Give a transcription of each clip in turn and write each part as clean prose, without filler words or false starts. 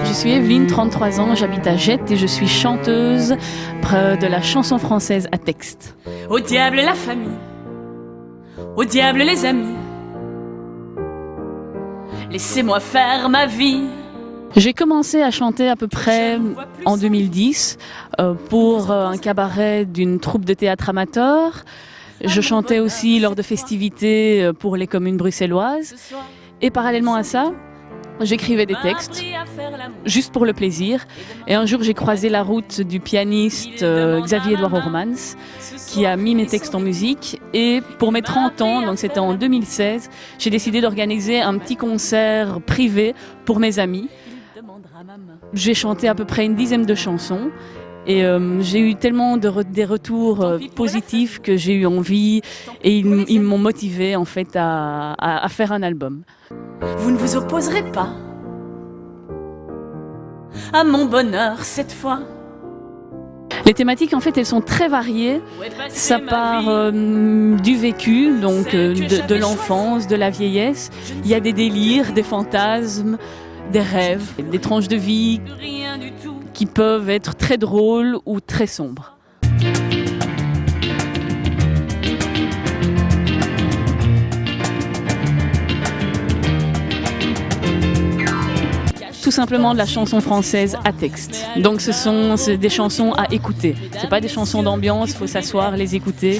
Je suis Evelyne, 33 ans, j'habite à Jette et je suis chanteuse de la chanson française à texte. Au diable la famille, au diable les amis, laissez-moi faire ma vie. J'ai commencé à chanter à peu près en 2010 pour un cabaret d'une troupe de théâtre amateur. Je chantais aussi lors de festivités pour les communes bruxelloises. Et parallèlement à ça, j'écrivais des textes, juste pour le plaisir. Et un jour, j'ai croisé la route du pianiste Xavier-Édouard Ormans, qui a mis mes textes en musique. Et pour mes 30 ans, donc c'était en 2016, j'ai décidé d'organiser un petit concert privé pour mes amis. J'ai chanté à peu près une dizaine de chansons. Et j'ai eu tellement des retours positifs que j'ai eu envie et ils m'ont motivé en fait à faire un album. Vous ne vous opposerez pas à mon bonheur cette fois. Les thématiques en fait elles sont très variées. Ça part du vécu, donc de l'enfance, de la vieillesse. Il y a des délires, des fantasmes, des rêves, des tranches de vie qui peuvent être très drôles ou très sombres. Tout simplement de la chanson française à texte. Donc c'est des chansons à écouter. C'est pas des chansons d'ambiance, il faut s'asseoir, les écouter.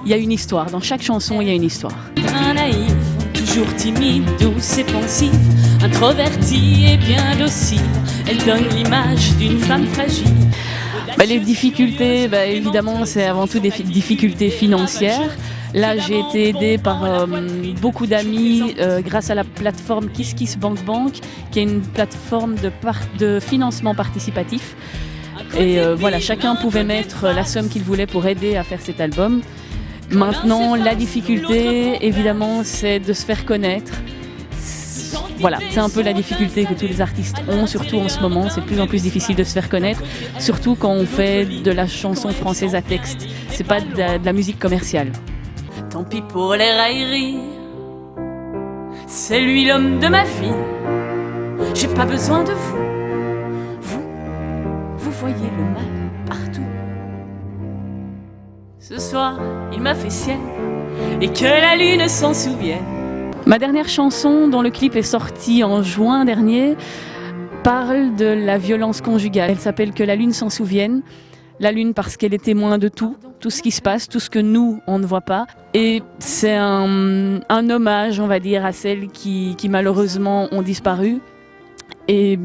Il y a une histoire, dans chaque chanson il y a une histoire. Un naïf, toujours timide, douce et pensive, introvertie et bien docile, elle donne l'image d'une femme fragile. Les difficultés, évidemment, c'est avant tout des difficultés financières. Là, j'ai été aidée par beaucoup d'amis grâce à la plateforme KissKissBankBank, qui est une plateforme de financement participatif. Et voilà, chacun pouvait mettre la somme qu'il voulait pour aider à faire cet album. Maintenant, la difficulté, évidemment, c'est de se faire connaître. Voilà, c'est un peu la difficulté que tous les artistes ont, surtout en ce moment. C'est de plus en plus difficile de se faire connaître, surtout quand on fait de la chanson française à texte. C'est pas de la musique commerciale. Tant pis pour les railleries, c'est lui l'homme de ma vie. J'ai pas besoin de vous. Vous voyez le mal partout. Ce soir, il m'a fait sienne et que la lune s'en souvienne. Ma dernière chanson, dont le clip est sorti en juin dernier, parle de la violence conjugale. Elle s'appelle « Que la lune s'en souvienne ». La lune parce qu'elle est témoin de tout ce qui se passe, tout ce que nous, on ne voit pas. Et c'est un hommage, on va dire, à celles qui malheureusement ont disparu. Et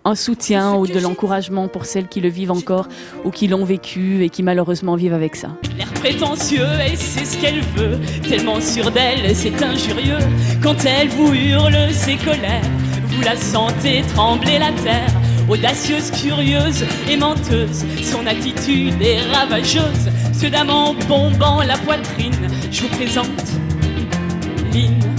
un soutien ou de l'encouragement pour celles qui le vivent encore ou qui l'ont vécu et qui malheureusement vivent avec ça. L'air prétentieux, elle sait ce qu'elle veut, tellement sûre d'elle, c'est injurieux. Quand elle vous hurle ses colères, vous la sentez trembler la terre. Audacieuse, curieuse et menteuse, son attitude est ravageuse. Ce dame en bombant la poitrine, je vous présente Lynn.